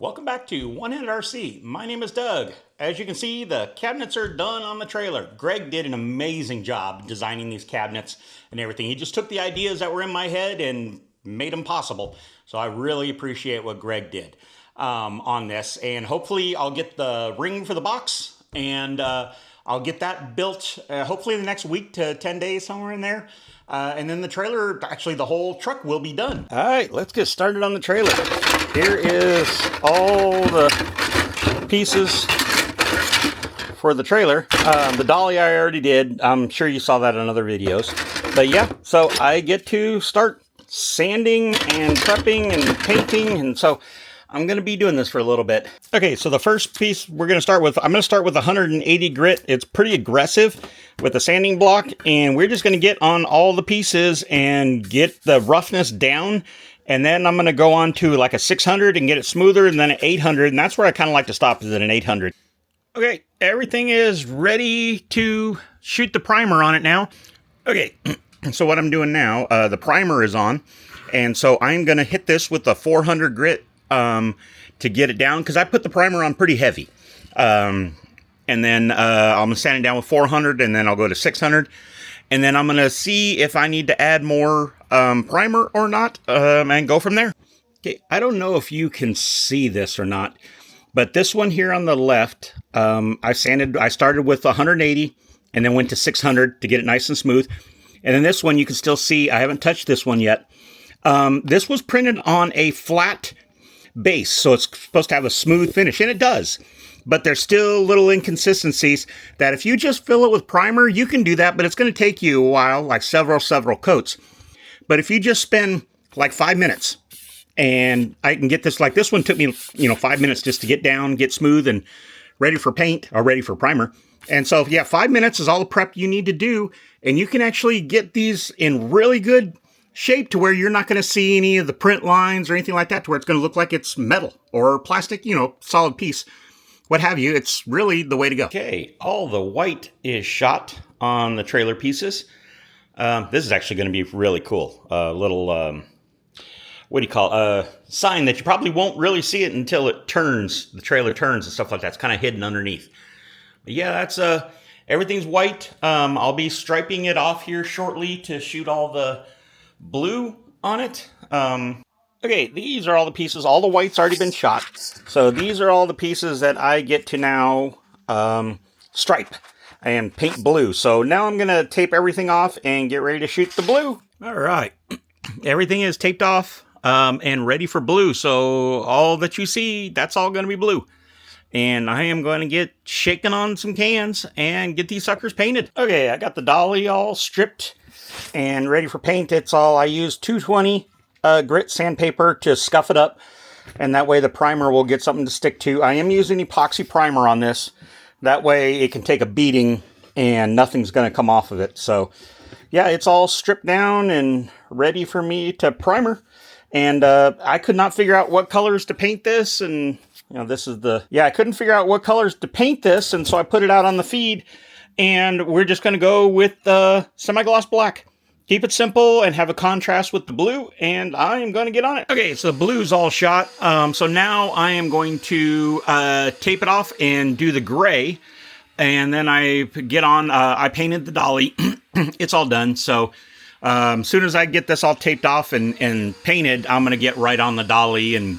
Welcome back to One Handed RC. My name is Doug. As you can see, the cabinets are done on the trailer. Greg did an amazing job designing these cabinets and everything. He just took the ideas that were in my head and made them possible. So I really appreciate what Greg did on this. And hopefully I'll get the ring for the box and I'll get that built hopefully in the next week to 10 days, somewhere in there. And then the trailer, actually the whole truck will be done. All right, let's get started on the trailer. Here is all the pieces for the trailer. The dolly I already did. I'm sure you saw that in other videos. But yeah, so I get to start sanding and prepping and painting. And so I'm going to be doing this for a little bit. Okay, so the first piece we're going to start with, I'm going to start with 180 grit. It's pretty aggressive with the sanding block. And we're just going to get on all the pieces and get the roughness down. And then I'm going to go on to like a 600 and get it smoother, and then an 800. And that's where I kind of like to stop, is at an 800. Okay, everything is ready to shoot the primer on it now. Okay, so what I'm doing now, the primer is on. And so I'm going to hit this with the 400 grit to get it down, because I put the primer on pretty heavy. And then I'm going to sand it down with 400, and then I'll go to 600. And then I'm going to see if I need to add more primer or not, and go from there. Okay, I don't know if you can see this or not, but this one here on the left, I started with 180 and then went to 600 to get it nice and smooth. And then this one, you can still see, I haven't touched this one yet. This was printed on a flat base, so it's supposed to have a smooth finish, and it does. But there's still little inconsistencies that if you just fill it with primer, you can do that, but it's going to take you a while, like several coats. But if you just spend like 5 minutes, and I can get this, like this one took me, 5 minutes just to get down, get smooth and ready for paint, or ready for primer. And so, yeah, 5 minutes is all the prep you need to do. And you can actually get these in really good shape to where you're not going to see any of the print lines or anything like that, to where it's going to look like it's metal or plastic, solid piece. What have you, it's really the way to go. Okay, all the white is shot on the trailer pieces. This is actually going to be really cool. A little, what do you call it? Sign that you probably won't really see it until it turns, the trailer turns and stuff like that. It's kind of hidden underneath. But yeah, that's, everything's white. I'll be striping it off here shortly to shoot all the blue on it. Okay, these are all the pieces. All the white's already been shot. So these are all the pieces that I get to now stripe and paint blue. So now I'm going to tape everything off and get ready to shoot the blue. All right. Everything is taped off and ready for blue. So all that you see, that's all going to be blue. And I am going to get shaking on some cans and get these suckers painted. Okay, I got the dolly all stripped and ready for paint. I use 220 grit sandpaper to scuff it up, and that way the primer will get something to stick to. I am using epoxy primer on this. That way it can take a beating and nothing's going to come off of it. So yeah, it's all stripped down and ready for me to primer. And I could not figure out what colors to paint this, and I couldn't figure out what colors to paint this, and so I put it out on the feed, and we're just going to go with semi-gloss black. Keep it simple and have a contrast with the blue, and I am going to get on it. Okay, so the blue's all shot. So now I am going to tape it off and do the gray. And then I get on, I painted the dolly. It's all done. So as soon as I get this all taped off and painted, I'm going to get right on the dolly and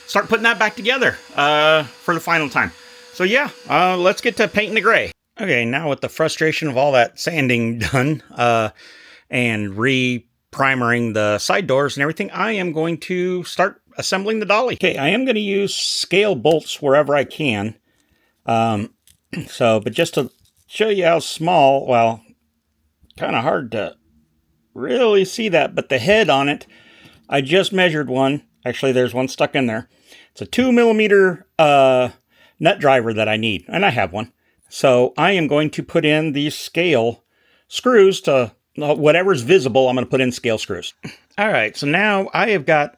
start putting that back together for the final time. So yeah, let's get to painting the gray. Okay, now with the frustration of all that sanding done, and re-primering the side doors and everything, I am going to start assembling the dolly. Okay, I am going to use scale bolts wherever I can. But just to show you how small, well, kind of hard to really see that, but the head on it, I just measured one. Actually, there's one stuck in there. It's a 2mm nut driver that I need, and I have one. So I am going to put in these scale screws to whatever's visible. I'm going to put in scale screws. All right, so now I have got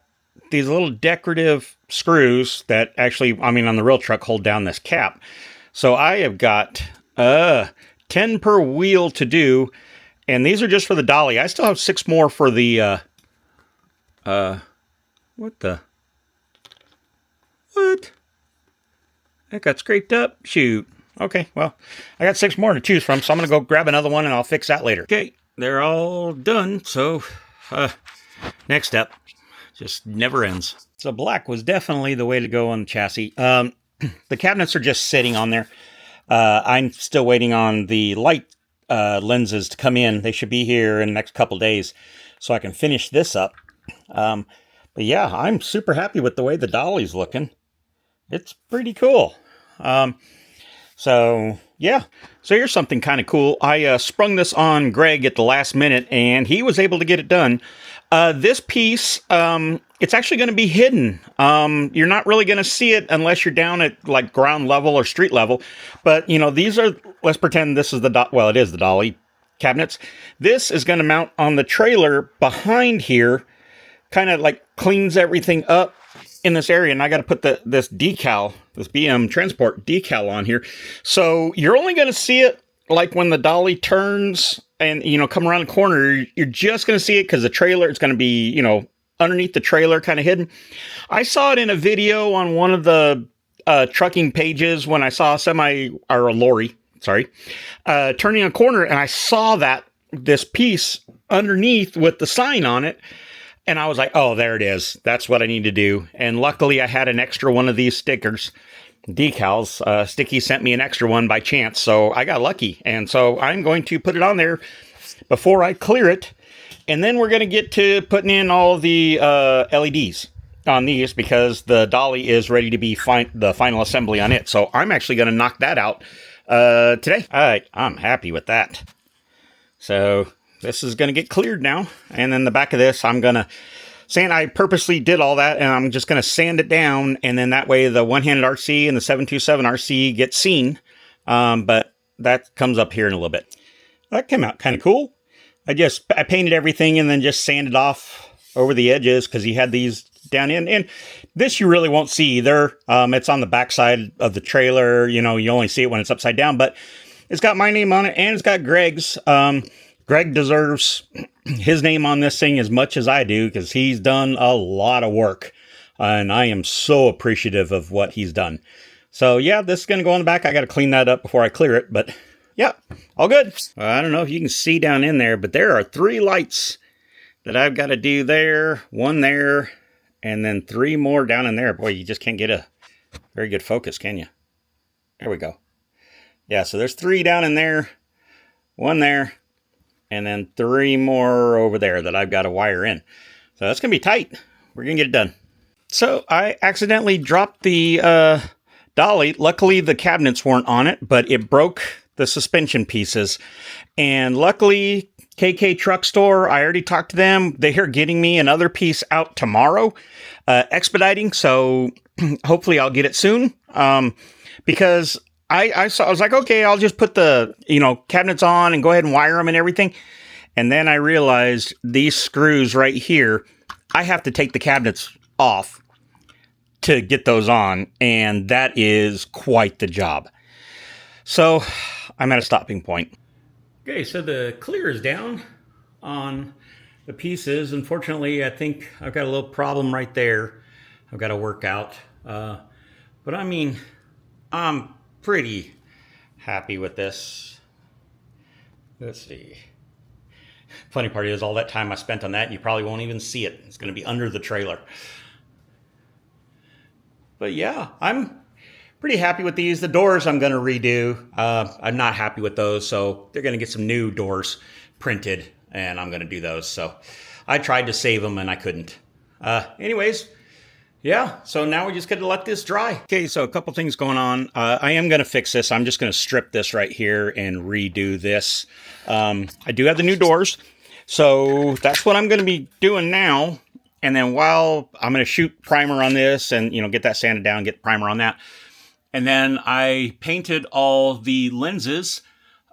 these little decorative screws that actually, on the real truck, hold down this cap. So I have got 10 per wheel to do, and these are just for the dolly. I still have 6 more for the What? That got scraped up? Shoot. Okay, well, I got 6 more to choose from, so I'm going to go grab another one and I'll fix that later. Okay, they're all done, so next step. Just never ends. So black was definitely the way to go on the chassis. The cabinets are just sitting on there. I'm still waiting on the light lenses to come in. They should be here in the next couple days so I can finish this up. But yeah, I'm super happy with the way the Dolly's looking. It's pretty cool. So yeah, so here's something kind of cool. I sprung this on Greg at the last minute and he was able to get it done. This piece, it's actually going to be hidden. You're not really going to see it unless you're down at like ground level or street level. But you know, these are, let's pretend this is well, it is the Dolly cabinets. This is going to mount on the trailer behind here, kind of like cleans everything up in this area. And I got to put this decal, this BM transport decal on here. So you're only going to see it like when the Dolly turns and, you know, come around the corner. You're just going to see it because the trailer is going to be, you know, underneath the trailer, kind of hidden. I saw it in a video on one of the trucking pages when I saw a lorry, turning a corner, and I saw this piece underneath with the sign on it. And I was like, oh, there it is. That's what I need to do. And luckily I had an extra one of these stickers, decals. Sticky sent me an extra one by chance. So I got lucky. And so I'm going to put it on there before I clear it. And then we're going to get to putting in all the LEDs on these because the Dolly is ready to be the final assembly on it. So I'm actually going to knock that out today. All right, I'm happy with that. So this is going to get cleared now. And then the back of this, I'm going to sand. I purposely did all that, and I'm just going to sand it down. And then that way the one-handed RC and the 727 RC get seen. But that comes up here in a little bit. That came out kind of cool. I painted everything and then just sanded off over the edges because he had these down in. And this you really won't see either. It's on the back side of the trailer. You know, you only see it when it's upside down. But it's got my name on it, and it's got Greg's. Greg deserves his name on this thing as much as I do because he's done a lot of work. And I am so appreciative of what he's done. So yeah, this is going to go on the back. I got to clean that up before I clear it. But yeah, all good. I don't know if you can see down in there, but there are 3 lights that I've got to do there, 1 there, and then 3 more down in there. Boy, you just can't get a very good focus, can you? There we go. Yeah, so there's 3 down in there, 1 there, and then 3 more over there that I've got to wire in. So that's going to be tight. We're going to get it done. So I accidentally dropped the Dolly. Luckily, the cabinets weren't on it, but it broke the suspension pieces. And luckily, KK Truck Store, I already talked to them. They are getting me another piece out tomorrow, expediting. So hopefully I'll get it soon. Because I was like, okay, I'll just put the, cabinets on and go ahead and wire them and everything. And then I realized these screws right here, I have to take the cabinets off to get those on. And that is quite the job. So I'm at a stopping point. Okay, so the clear is down on the pieces. Unfortunately, I think I've got a little problem right there I've got to work out. But I mean, I'm pretty happy with this. Let's see. Funny part is all that time I spent on that, you probably won't even see it. It's going to be under the trailer. But yeah, I'm pretty happy with these. The doors I'm going to redo. I'm not happy with those, so they're going to get some new doors printed, and I'm going to do those. So I tried to save them, and I couldn't. Anyways, yeah, so now we just got to let this dry. Okay, so a couple things going on. I am going to fix this. I'm just going to strip this right here and redo this. I do have the new doors, so that's what I'm going to be doing now. And then while I'm going to shoot primer on this and, get that sanded down, get primer on that. And then I painted all the lenses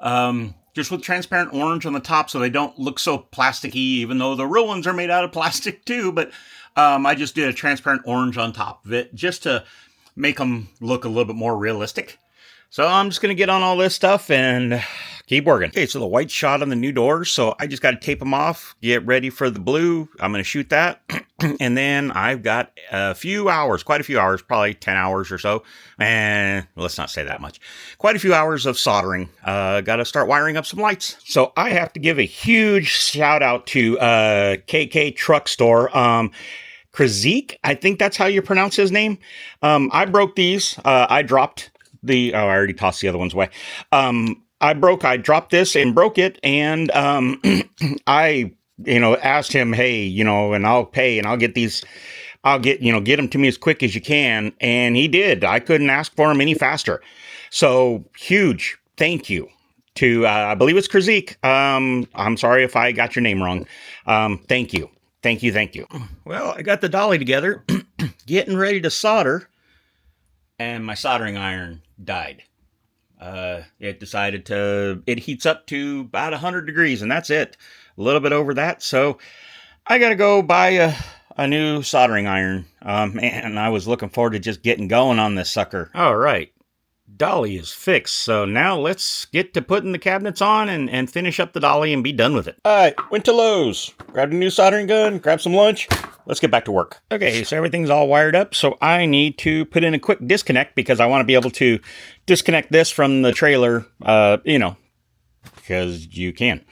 just with transparent orange on the top so they don't look so plasticky, even though the real ones are made out of plastic too. But I just did a transparent orange on top of it just to make them look a little bit more realistic. So I'm just going to get on all this stuff and keep working. Okay, so the white shot on the new doors. So I just got to tape them off, get ready for the blue. I'm going to shoot that. And then I've got a few hours, quite a few hours, probably 10 hours or so. And let's not say that much. Quite a few hours of soldering. Got to start wiring up some lights. So I have to give a huge shout out to KK Truck Store. Krazik, I think that's how you pronounce his name. I broke these. I dropped I already tossed the other ones away. I dropped this and broke it. And I asked him, hey, and I'll pay and I'll get these, get them to me as quick as you can. And he did. I couldn't ask for them any faster. So huge thank you to, I believe it's Krazik. I'm sorry if I got your name wrong. Thank you. Thank you. Well, I got the dolly together, getting ready to solder, and my soldering iron died. It heats up to about 100 degrees, and that's it. A little bit over that, so I got to go buy a new soldering iron. Man, I was looking forward to just getting going on this sucker. All right. Dolly is fixed, so now let's get to putting the cabinets on and finish up the dolly and be done with it. All right, went to Lowe's, grabbed a new soldering gun, grabbed some lunch. Let's get back to work. Okay, so everything's all wired up, so I need to put in a quick disconnect because I want to be able to disconnect this from the trailer, because you can.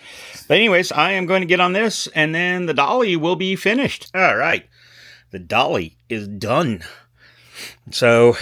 But anyways, I am going to get on this, and then the dolly will be finished. All right, the dolly is done. So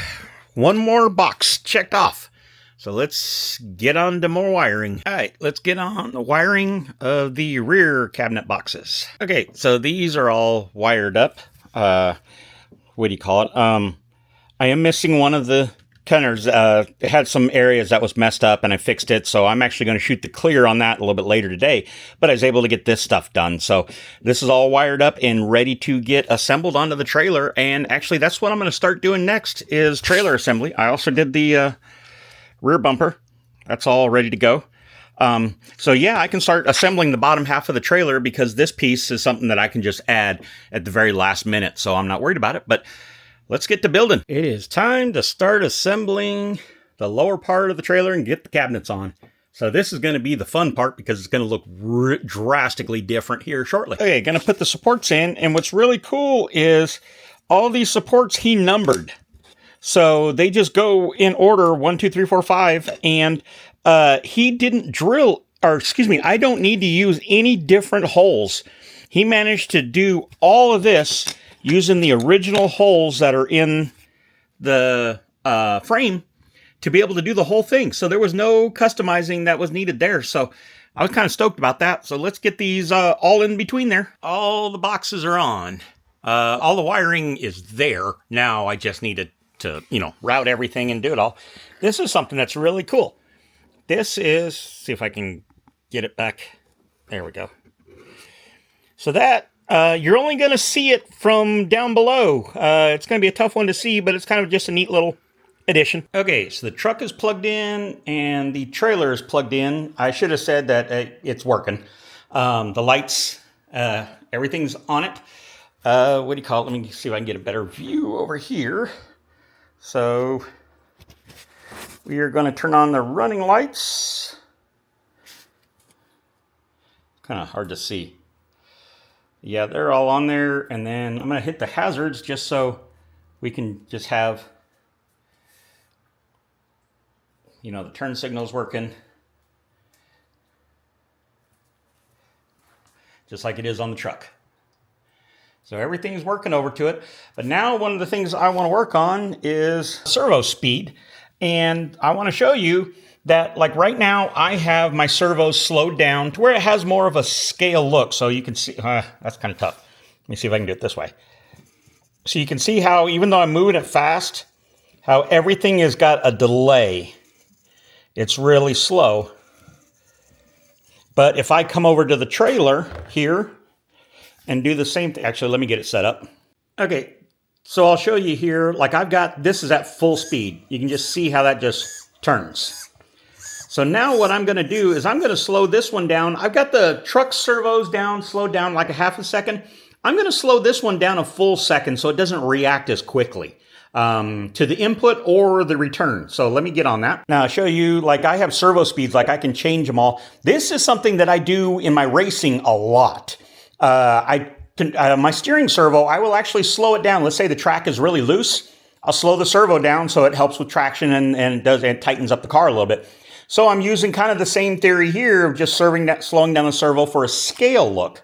one more box checked off. So let's get on to more wiring. All right, let's get on the wiring of the rear cabinet boxes. Okay, so these are all wired up. What do you call it? I am missing one of the tenors. It had some areas that was messed up and I fixed it. So I'm actually going to shoot the clear on that a little bit later today. But I was able to get this stuff done. So this is all wired up and ready to get assembled onto the trailer. And actually that's what I'm going to start doing next is trailer assembly. I also did the rear bumper. That's all ready to go. So yeah, I can start assembling the bottom half of the trailer because this piece is something that I can just add at the very last minute. So I'm not worried about it, but let's get to building. It is time to start assembling the lower part of the trailer and get the cabinets on. So this is going to be the fun part because it's going to look drastically different here shortly. Okay, going to put the supports in. And what's really cool is all these supports he numbered. So they just go in order 1, 2, 3, 4, 5. And he didn't drill, or excuse me, I don't need to use any different holes. He managed to do all of this using the original holes that are in the frame to be able to do the whole thing. So there was no customizing that was needed there. So I was kind of stoked about that. So let's get these all in between there. All the boxes are on. All the wiring is there. Now I just needed to, route everything and do it all. This is something that's really cool. This is, see if I can get it back. There we go. So that, you're only going to see it from down below. It's going to be a tough one to see, but it's kind of just a neat little addition. Okay, so the truck is plugged in and the trailer is plugged in. I should have said that it's working. The lights, everything's on it. What do you call it? Let me see if I can get a better view over here. So we are going to turn on the running lights. Kind of hard to see. Yeah, they're all on there. And then I'm going to hit the hazards just so we can just have, the turn signals working. Just like it is on the truck. So everything's working over to it. But now one of the things I want to work on is servo speed. And I want to show you that, like right now, I have my servos slowed down to where it has more of a scale look. So you can see, that's kind of tough. Let me see if I can do it this way. So you can see how, even though I'm moving it fast, how everything has got a delay. It's really slow. But if I come over to the trailer here and do the same thing, actually, let me get it set up. Okay, so I'll show you here, like this is at full speed. You can just see how that just turns. So now what I'm going to do is I'm going to slow this one down. I've got the truck servos down, slowed down like a half a second. I'm going to slow this one down a full second so it doesn't react as quickly. to the input or the return. So let me get on that. Now I'll show you, like I have servo speeds, like I can change them all. This is something that I do in my racing a lot. My steering servo, I will actually slow it down. Let's say the track is really loose. I'll slow the servo down so it helps with traction and it tightens up the car a little bit. So I'm using kind of the same theory here of just slowing down the servo for a scale look.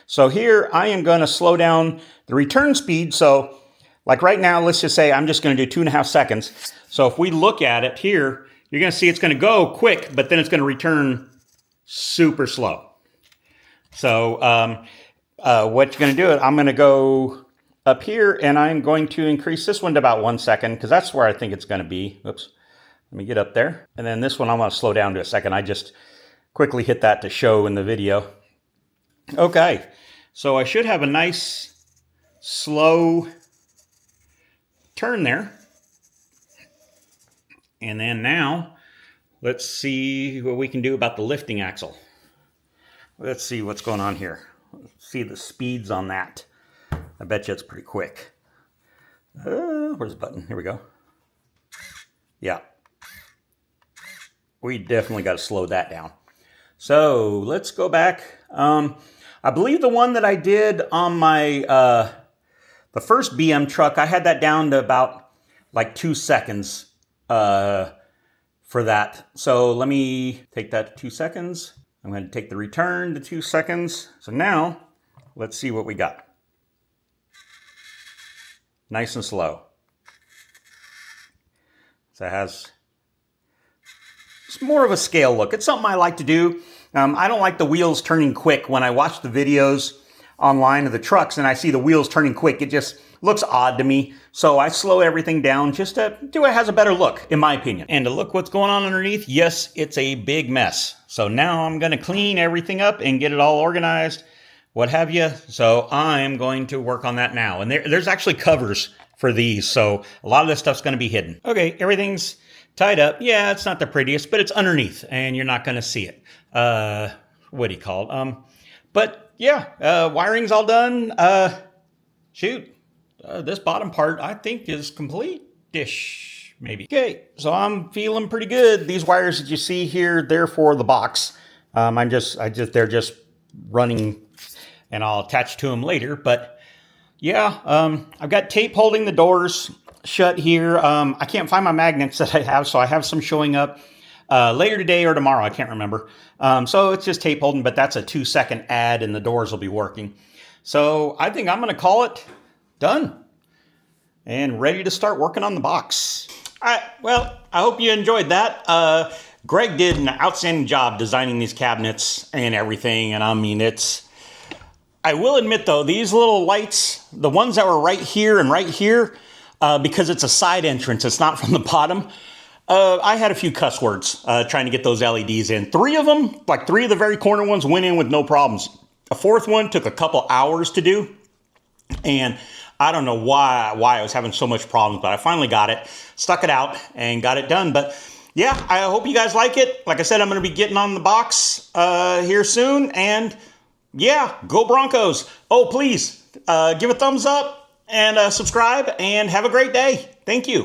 So here I am going to slow down the return speed. So like right now, let's just say I'm just going to do 2.5 seconds. So if we look at it here, you're going to see it's going to go quick, but then it's going to return super slow. So what you're going to do, I'm going to go up here and I'm going to increase this one to about 1 second because that's where I think it's going to be. Oops. Let me get up there. And then this one I'm going to slow down to a second. I just quickly hit that to show in the video. Okay. So I should have a nice slow turn there. And then now let's see what we can do about the lifting axle. Let's see what's going on here. Let's see the speeds on that. I bet you it's pretty quick. Where's the button? Here we go. Yeah. We definitely got to slow that down. So let's go back. I believe the one that I did on my the first BM truck, I had that down to about like 2 seconds for that. So let me take that to 2 seconds. I'm going to take the return to 2 seconds. So now let's see what we got. Nice and slow. So it has, it's more of a scale look. It's something I like to do. I don't like the wheels turning quick. When I watch the videos online of the trucks and I see the wheels turning quick, it just looks odd to me. So I slow everything down just to do it has a better look, in my opinion. And to look what's going on underneath, yes, it's a big mess. So now I'm going to clean everything up and get it all organized, what have you. So I'm going to work on that now. And there's actually covers for these. So a lot of this stuff's going to be hidden. Okay, everything's tied up. Yeah, it's not the prettiest, but it's underneath and you're not going to see it. What do you call it? But yeah, wiring's all done. This bottom part I think is complete-ish, maybe. Okay, so I'm feeling pretty good. These wires that you see here, they're for the box. They're just running, and I'll attach to them later. But yeah, I've got tape holding the doors shut here. I can't find my magnets that I have, so I have some showing up later today or tomorrow. I can't remember. So it's just tape holding, but that's a 2-second ad, and the doors will be working. So I think I'm going to call it done and ready to start working on the box. All right, well, I hope you enjoyed that. Greg did an outstanding job designing these cabinets and everything. And I mean, I will admit though, these little lights, the ones that were right here and right here, because it's a side entrance, it's not from the bottom. I had a few cuss words trying to get those LEDs in. 3 of them, like 3 of the very corner ones went in with no problems. A 4th one took a couple hours to do. And I don't know why I was having so much problems, but I finally got it, stuck it out, and got it done. But yeah, I hope you guys like it. Like I said, I'm going to be getting on the box here soon. And yeah, go Broncos. Oh, please give a thumbs up and subscribe and have a great day. Thank you.